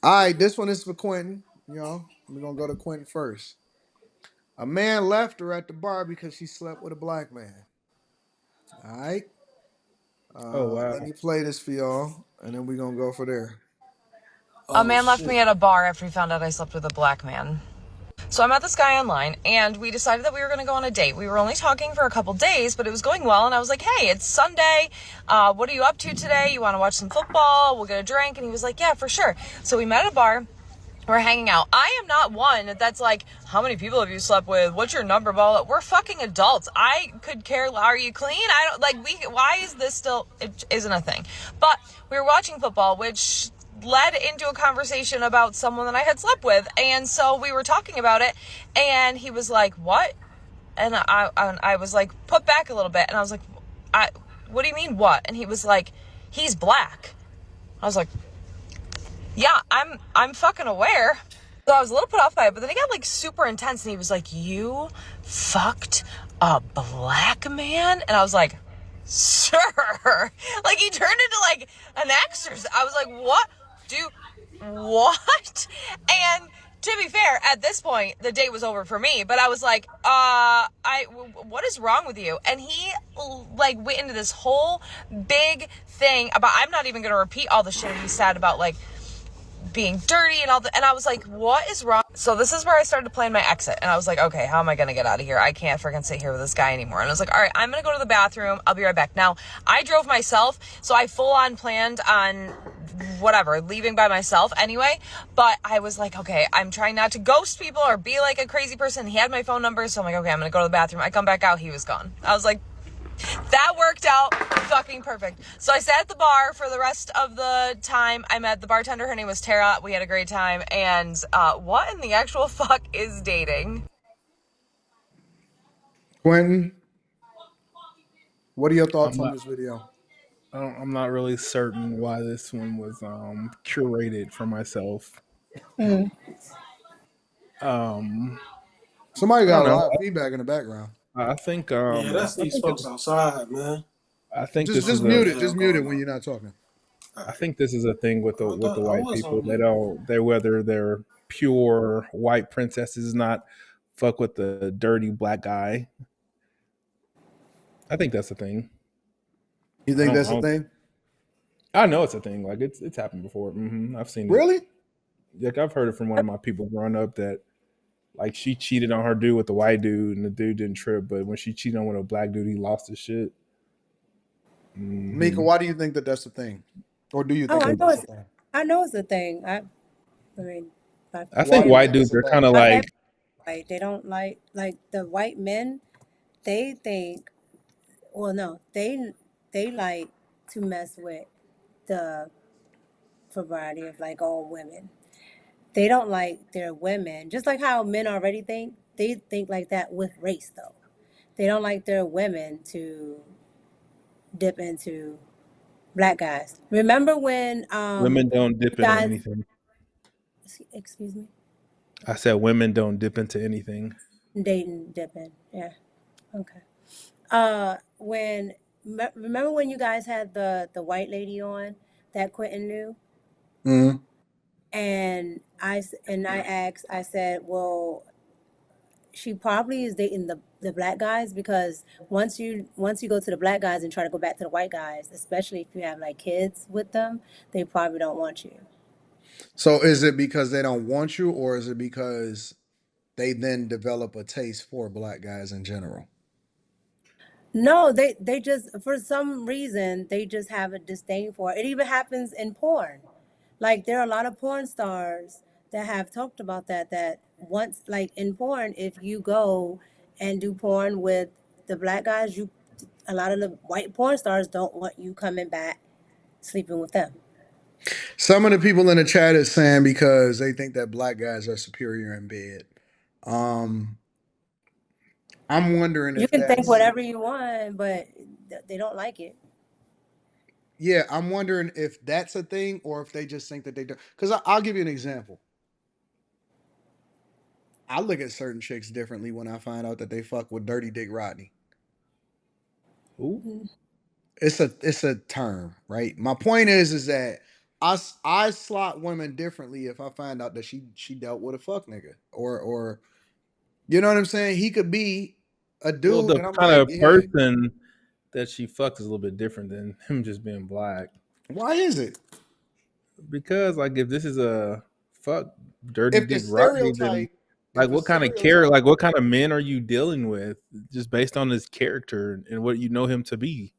All right, this one is for Quentin. We're gonna go to Quentin first. A man left her at the bar because she slept with a black man. All right. Oh wow. Let me play this for y'all, and then we're gonna go for there. A Oh man left me shit. at a bar after he found out I slept with a black man. So I met this guy online, and we decided that we were going to go on a date. We were only talking for a couple days, but it was going well, and I was like, hey, it's Sunday. What are you up to today? You want to watch some football? We'll get a drink. And he was like, yeah, for sure. So we met at a bar. We're hanging out. I am not one that's like, how many people have you slept with? What's your number? Blah. We're fucking adults. I could care. Are you clean? I don't like. Why is this still? It isn't a thing. But we were watching football, which led into a conversation about someone that I had slept with, and so we were talking about it, and he was like, "What?" And I was like, put back a little bit, and I was like, "I, what do you mean what?" And he was like, "He's black." I was like, yeah, I'm fucking aware. So I was a little put off by it, but then he got like super intense and he was like, you fucked a black man? And I was like, sure. Like he turned into like an exorcist. I was like, what? Dude, what? And to be fair, at this point, the date was over for me, but I was like, what is wrong with you? And he like went into this whole big thing about, I'm not even going to repeat all the shit he said about like being dirty and all that. And I was like, what is wrong? So this is where I started planning my exit. And I was like, okay, how am I going to get out of here? I can't freaking sit here with this guy anymore. And I was like, all right, I'm going to go to the bathroom. I'll be right back. Now, I drove myself, so I full on planned on whatever, leaving by myself anyway. But I was like, okay, I'm trying not to ghost people or be like a crazy person. He had my phone number, so I'm like, okay, I'm going to go to the bathroom. I come back out, he was gone. I was like, that worked out fucking perfect. So I sat at the bar for the rest of the time. I met the bartender. Her name was Tara. We had a great time. And what in the actual fuck is dating? Quentin, what are your I'm thoughts on not. this video? I'm not really certain why this one was curated for myself. Mm. Um, Somebody I don't got a know. lot of feedback in the background. I think Yeah, that's I these think folks outside, man. I think Just this just is What a mute the it. hell Just mute it going when on? you're not talking. I think this is a thing with the I white was people. on mute. They whether pure white princesses not fuck with the dirty black guy. I think that's a thing. You I think don't. that's I a don't. thing? I know it's a thing. Like it's happened before. I've seen it. Really? Like I've heard it from one of my people growing up that like she cheated on her dude with the white dude and the dude didn't trip, but when she cheated on with a black dude, he lost his shit. Mika, Hmm. why do you think that that's a thing? Or do you Oh, think that that's a thing? I know it's a thing. I mean, my I think Why do family, you white think dudes it's a are kind thing? of my like family, white. They don't like the white men. They think, well, no, they like to mess with the variety of like all women. They don't like their women, just like how men already think. They think like that with race, though. They don't like their women to dip into black guys. Remember when women don't dip into guys, anything. excuse me, I said women don't dip into anything. dating dipping, yeah, okay. When remember when you guys had the white lady on that Quentin knew, Mm-hmm. and I asked, I said, well, she probably is dating the black guys because once you go to the black guys and try to go back to the white guys, especially if you have like kids with them, they probably don't want you. So is it because they don't want you, or is it because they then develop a taste for black guys in general? No, they just for some reason they just have a disdain for it. It even happens in porn. Like there are a lot of porn stars that have talked about that once like in porn, if you go and do porn with the black guys, you a lot of the white porn stars don't want you coming back sleeping with them. Some of the people in the chat is saying because they think that black guys are superior in bed. Um, I'm wondering You if can think that's whatever you want, but they don't like it. yeah. I'm wondering if that's a thing, or if they just think that they do. Because I'll give you an example. I look at certain chicks differently when I find out that they fuck with Dirty Dick Rodney. Ooh. Mm. It's a term, right? My point is that I slot women differently if I find out that she dealt with a fuck nigga or you know what I'm saying. He could be a Well, dude, the and I'm kind like, of yeah. person that she fucked is a little bit different than him just being black. Why is it? Because like if this is a fuck dirty If the dick Rodney, then stereotype, if like the what kind of care stereotype, like what kind of men are you dealing with just based on his character and what you know him to be,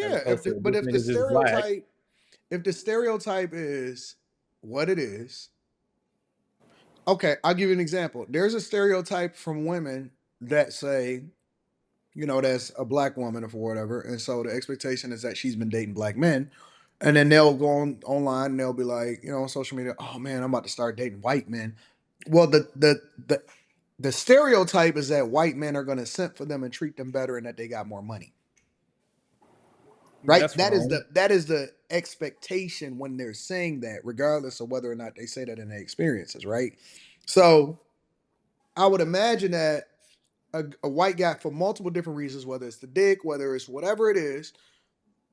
as yeah. opposed to But this nigga's just black. if the stereotype is what it is, okay, I'll give you an example. There's a stereotype from women that say, that's a black woman or whatever, and so the expectation is that she's been dating black men, and then they'll go online and they'll be like, on social media, oh man, I'm about to start dating white men. Well, the stereotype is that white men are going to simp for them and treat them better, and that they got more money. Right? That's wrong. That is the expectation when they're saying that, regardless of whether or not they say that in their experiences, right? So I would imagine that a white guy, for multiple different reasons, whether it's the dick, whether it's whatever it is,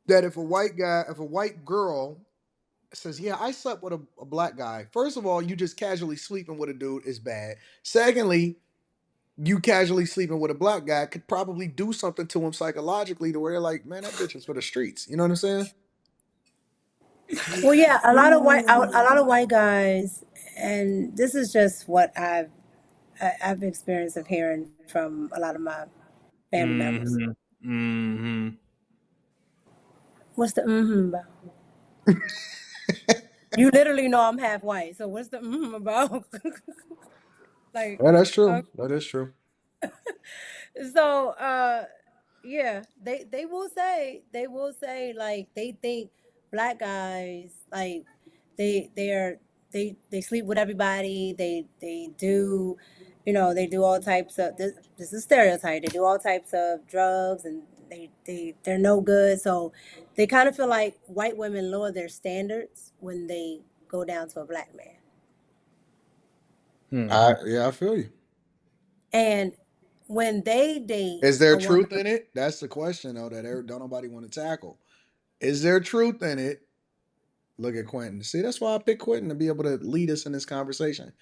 that if a white girl says, "Yeah, I slept with a black guy," first of all, you just casually sleeping with a dude is bad. Secondly, you casually sleeping with a black guy could probably do something to him psychologically to where they're like, man, that bitch is for the streets. You know what I'm saying? Well, yeah, a lot of white guys, and this is just what I've experienced of hearing from a lot of my family members. Mm-hmm. Mm-hmm. What's the about? You literally know I'm half white, so what's the about? Like, Yeah, that's uh, true. That is true. so yeah, they will say like they think black guys like they're they sleep with everybody. They do, they do all types of this is stereotype. They do all types of drugs and they're no good. So they kind of feel like white women lower their standards when they go down to a black man. Hmm. I feel you. And when they date Is there a woman, truth in it? That's the question though that don't nobody want to tackle. Is there truth in it? Look at Quentin. See, that's why I picked Quentin to be able to lead us in this conversation.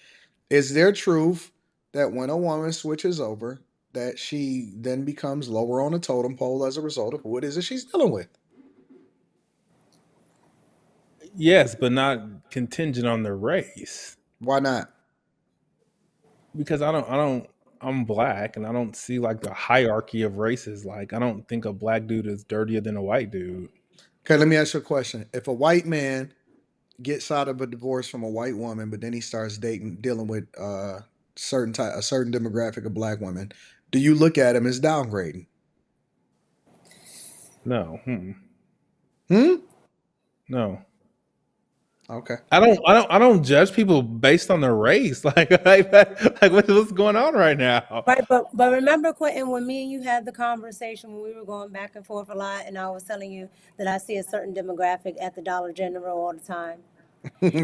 Is there truth that when a woman switches over, that she then becomes lower on the totem pole as a result of who it is that she's dealing with? Yes, but not contingent on the race. Why not? Because I'm black and I don't see like the hierarchy of races. Like I don't think a black dude is dirtier than a white dude. Okay, let me ask you a question. If a white man gets out of a divorce from a white woman, but then he starts dealing with a certain demographic of black women, do you look at him as downgrading? No. Hmm. No. Okay. I don't judge people based on their race. Like what's going on right now? right? But remember, Quentin, when me and you had the conversation when we were going back and forth a lot, and I was telling you that I see a certain demographic at the Dollar General all the time,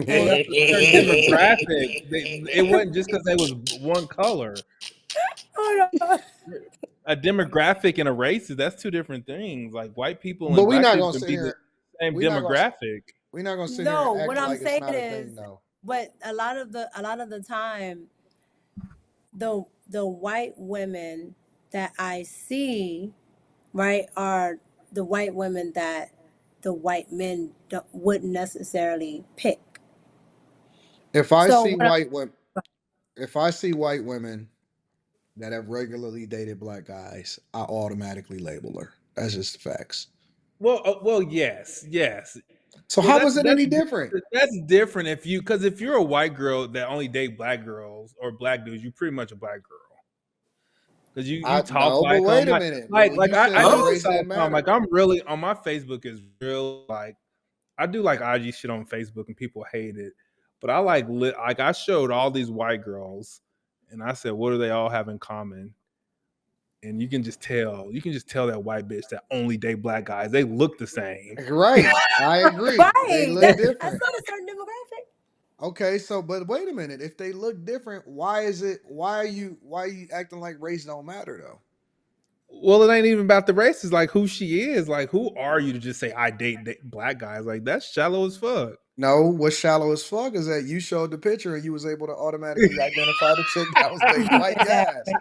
Well, and that's a certain demographic. It wasn't just because they was one color. oh no, A demographic and a race, that's two different things. Like white people But and we black not people gonna can sit be the here. same We not gonna. demographic. We not gonna sit here and no. What act I'm like it's saying not a thing, is, though. but a lot of the time, the white women that I see, right, are the white women that the white men wouldn't necessarily pick. If I So see what white women, if I see white women that have regularly dated black guys, I automatically label her. That's just the facts. Well, yes, yes. So Well, how is it any different? that's different if you because if you're a white girl that only date black girls or black dudes, you're pretty much a black girl because you I talk no, but like them. wait a Like minute. But like when like you I, said I do that this race all didn't the time. Like matter, I'm really on my Facebook is real like I do like IG shit on Facebook and people hate it, but I like I showed all these white girls and I said what do they all have in common? And you can just tell that white bitch that only date black guys. They look the same. right? I agree. They right? look That's different. not a certain demographic. Okay, so but wait a minute. If they look different, why is it? Why are you acting like race don't matter though? Well, it ain't even about the race. It's like who she is. Like, who are you to just say I date black guys? Like, that's shallow as fuck. No, what's shallow as fuck is that you showed the picture and you was able to automatically identify the chick that was dating white guys, Exactly.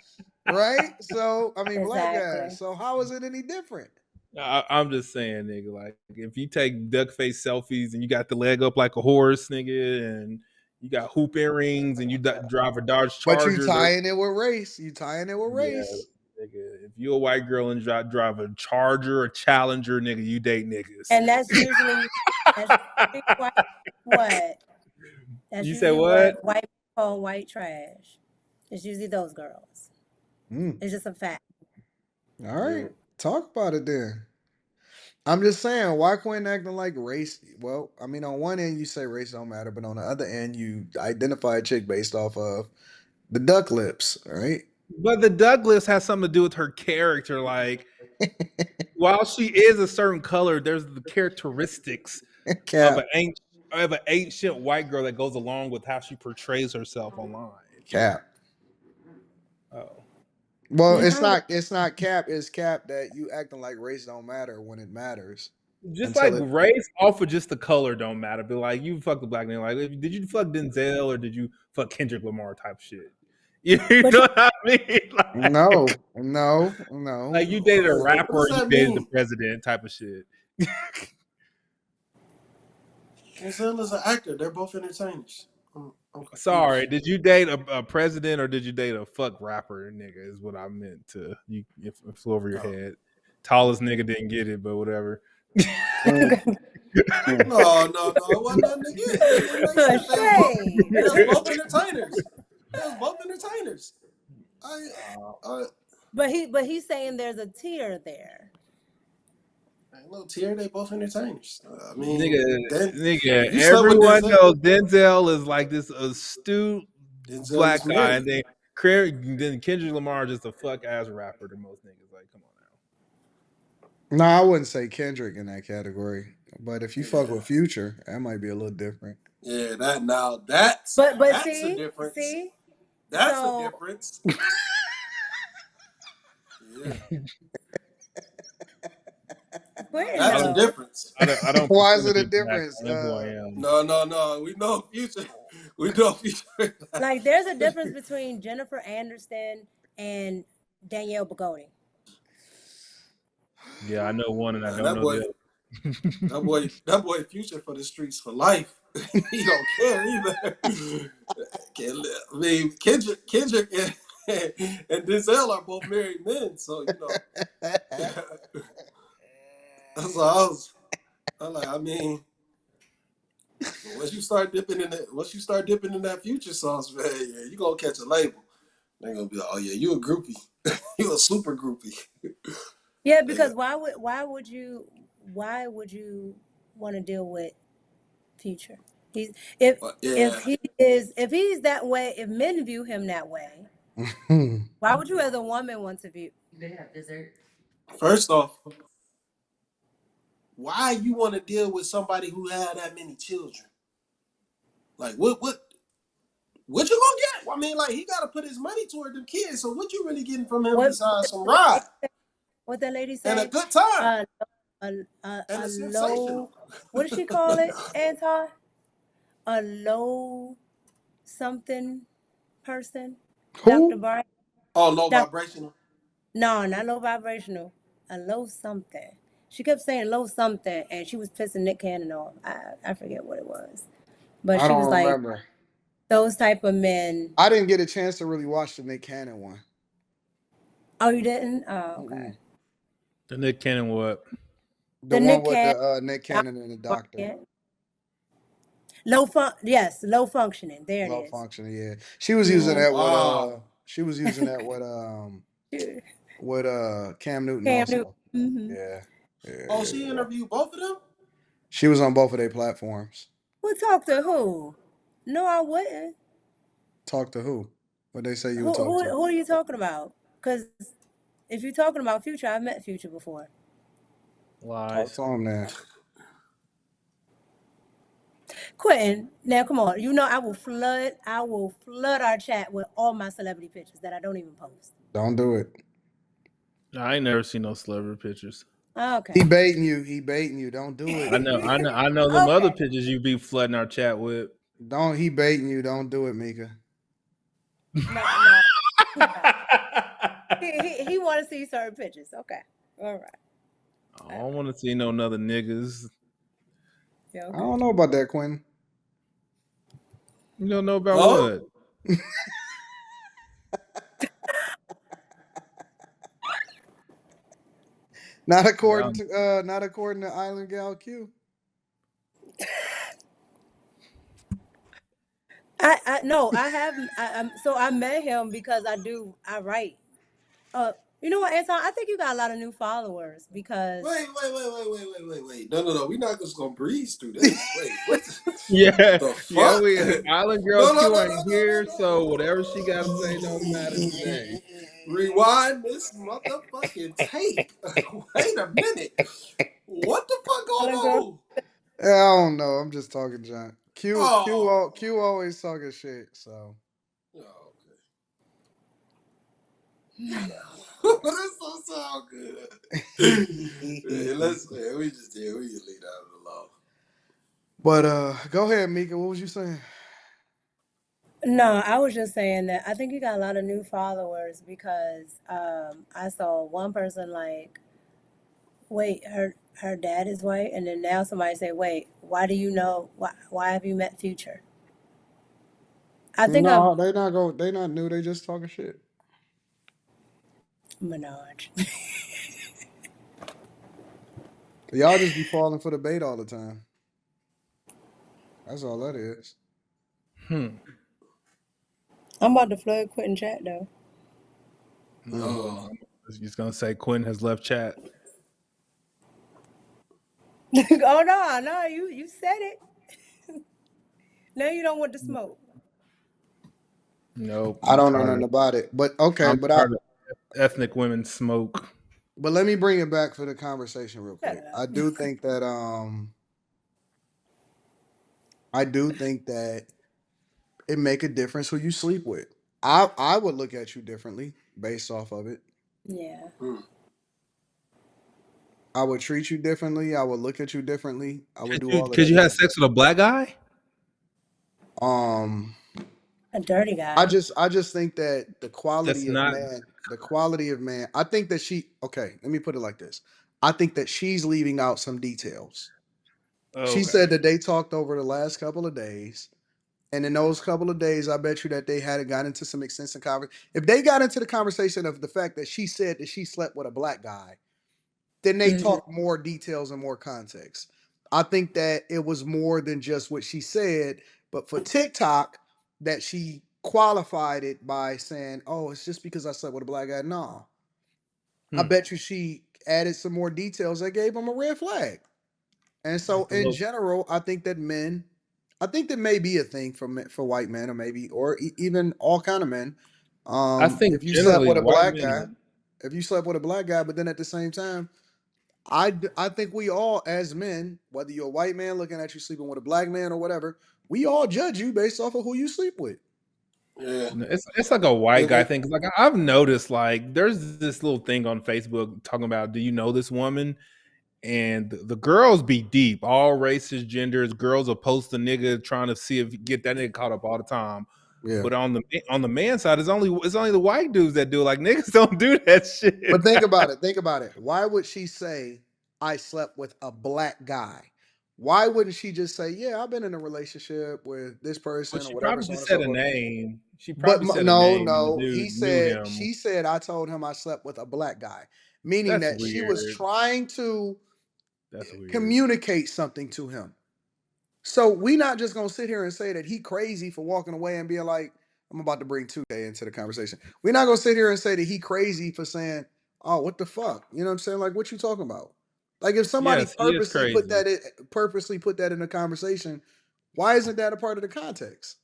right? So I mean, black guys. Exactly. So how is it any different? I'm just saying, nigga. Like, if you take duck face selfies and you got the leg up like a horse, nigga, and you got hoop earrings and you drive a Dodge But you Charger, tying it with race. You tying it with yeah, race. nigga. If you a white girl and drive a Charger or Challenger, nigga, you date niggas. And that's usually what that's You say usually what? what white people call white trash. It's usually those girls. Mm, It's just a fact. all Yeah. right, talk about it then. I'm just saying, why Quinn acting like race? Well, I mean, on one end you say race don't matter, but on the other end you identify a chick based off of the duck lips, right? But the Douglas has something to do with her character. Like, while she is a certain color, there's the characteristics of Cap, an ancient white girl that goes along with how she portrays herself online. cap. Oh. Well, You kind of it's not cap. It's cap that you acting like race don't matter when it matters Just until like it. race off of just the color don't matter. But like, you fuck the black man. Like, did you fuck Denzel or did you fuck Kendrick Lamar type shit? You but know you what I mean? No, no, no. Like you dated a Wait, what rapper does or you that dated the mean? president type of shit. Denzel is an actor. They're both entertainers. I'm Sorry, confused. did you date a president or did you date a fuck rapper nigga? Is what I meant to. If it flew over your Oh. head. Tallest nigga didn't get it, but whatever. Mm, mm. No. It wasn't nothing to get. It makes a sense. shade. They was both entertainers. They was both entertainers. I, I, But he's saying there's a tier there. ain't no tear. They both entertainers. I mean, nigga, then nigga, if you slept with everyone Denzel, knows Denzel is like this astute Denzel black is guy, married. and then Kendrick Lamar just a fuck ass rapper to most niggas. Like, come on No, I wouldn't say Kendrick in that category. But if you fuck Yeah, with Future, that might be a little different. yeah. That now that's But that's a difference. see. That's a So difference. Yeah, now Quentin that's a now. knows. difference. I don't Why is consider it a me black. difference? I am who I am. No. We know future. We know future. Like there's a difference between Jennifer Anderson and Danielle Begoni. Yeah, I know one and I Man, don't know the other. that boy, future for the streets for life. He don't care either. I mean, Kendrick and Denzel are both married men, so you know. That's all I'm like. I mean, once you start dipping in that future sauce, man, yeah, you gonna catch a label. They're gonna be like, oh yeah, you a groupie, you a super groupie. Yeah, Yeah, because why would you want to deal with Future? He's but yeah. if he's that way, if men view him that way, why would you as a woman want to view? First off, why you want to deal with somebody who had that many children? Like what you gonna get? I mean, like he got to put his money toward them kids. So what you really getting from him What besides some what ride what that lady and a say? good time Uh, and a a low, sensational? what did she call it, Anton? A low something person, Dr. Who? Brian. Oh, low Doc, vibrational. no, not low vibrational. A low something. She kept saying low something, and she was pissing Nick Cannon off. I forget what it was, but I she don't was like, remember. those type of men. I didn't get a chance to really watch the Nick Cannon one. Oh, you didn't? Oh, okay. Mm-mm. The Nick Cannon what? The The one Nick with Cannon. the Nick Cannon and the doctor. Yes, low functioning. There it Low is. functioning, yeah. She was using Oh that with wow. Cam Newton Cam Newton. also. Hmm. Yeah. Yeah, Oh, yeah, she yeah. interviewed both of them. She was on both of their platforms. Would talk to who? No, I wouldn't. Talk to who? What they say you would Who talk who to? who are you talking about? Because if you're talking about Future, I've met Future before. Talk Lies. to him then. Quentin, now come on. You know I will flood our chat with all my celebrity pictures that I don't even post. Don't do it. I ain't never seen no celebrity pictures. Okay. He baiting you. He baiting you. Don't do it. I know them other Okay. pictures you be flooding our chat with. Don't he baiting you. Don't do it, Mika. No, no, he not. He want to see certain pictures. Okay. All right. I All don't right. want to see no other niggas. Yeah. I Okay. don't know about that, Quinn. You don't know about Huh? what? Y'all, Not according to Island Gal Q. I no. I have. So I met him because I write. You know what, Anton? I think you got a lot of new followers because Wait. No. We're not just gonna breeze through this. Wait, what yeah, the yeah. fuck? We Island Girl No, no, Q no, ain't no, no, no, here, no. so whatever she got to say don't matter today. Rewind this motherfucking tape. Wait a minute. What the fuck going Island girl. on? Yeah, I don't know. I'm just talking junk. Oh, Q always talking shit. So oh okay. That don't sound good. We just leave that alone. but go ahead, Mika. What was you saying? No, I was just saying that I think you got a lot of new followers because I saw one person like, wait, her dad is white, and then now somebody say, wait, why do you know? Why have you met Future? I think I'm No, they not new, they just talking shit. Minaj. Y'all just be falling for the bait all the time. That's all that is. Hmm. I'm about to flood Quentin chat though. Mm. Well, Oh, I'm just gonna say Quinn has left chat. Oh no, you said it. Now you don't want the smoke. Nope, I don't know nothing about it. But okay, I'm tired of ethnic women smoke. but let me bring it back for the conversation real Shut quick. up. I do think that it make a difference who you sleep with. I would look at you differently based off of it. Yeah. hmm. I would treat you differently. I would look at you differently. I would do all of Could that you have differently. sex with a black guy? Um, A dirty guy. I just think that That's not the quality of man. I think that okay, let me put it like this. I think that she's leaving out some details. She okay. said that they talked over the last couple of days. And in those couple of days, I bet you that they had got into some extensive conversation. If they got into the conversation of the fact that she said that she slept with a black guy, then they Hmm. talked more details and more context. I think that it was more than just what she said, but for TikTok, that she qualified it by saying, "Oh, it's just because I slept with a black guy." No, I Hmm. bet you she added some more details that gave him a red flag. And so, Have to in look. general, I think that may be a thing for for white men, or maybe, or even all kind of men. I think If you slept generally with a white black men guy, are. if you slept with a black guy, but then at the same time, I think we all, as men, whether you're a white man looking at you sleeping with a black man or whatever, we all judge you based off of who you sleep with. Yeah. It's like a white guy It, thing. 'Cause like I've noticed, like there's this little thing on Facebook talking about, do you know this woman? And the girls be deep, all races, genders. Girls will post the nigga trying to see if get that nigga caught up all the time. Yeah. But on the man side, it's only the white dudes that do it. Like niggas don't do that shit. But think about it. Think about it. Why would she say, I slept with a black guy? Why wouldn't she just say, yeah, I've been in a relationship with this Well, person or she whatever, probably so on just and said so a forth? name. She But probably said a no, name, and the no. dude knew him. She said, I told him I slept with a black guy, meaning That's that she was weird. trying to That's weird. communicate something to him. So we not just gonna sit here and say that he crazy for walking away and being like, I'm about to bring 2K into the conversation. We're not gonna sit here and say that he crazy for saying, oh, what the fuck? You know what I'm saying? Like, what you talking about? Like, if somebody Yes, he is crazy. purposely put that in the conversation, why isn't that a part of the context?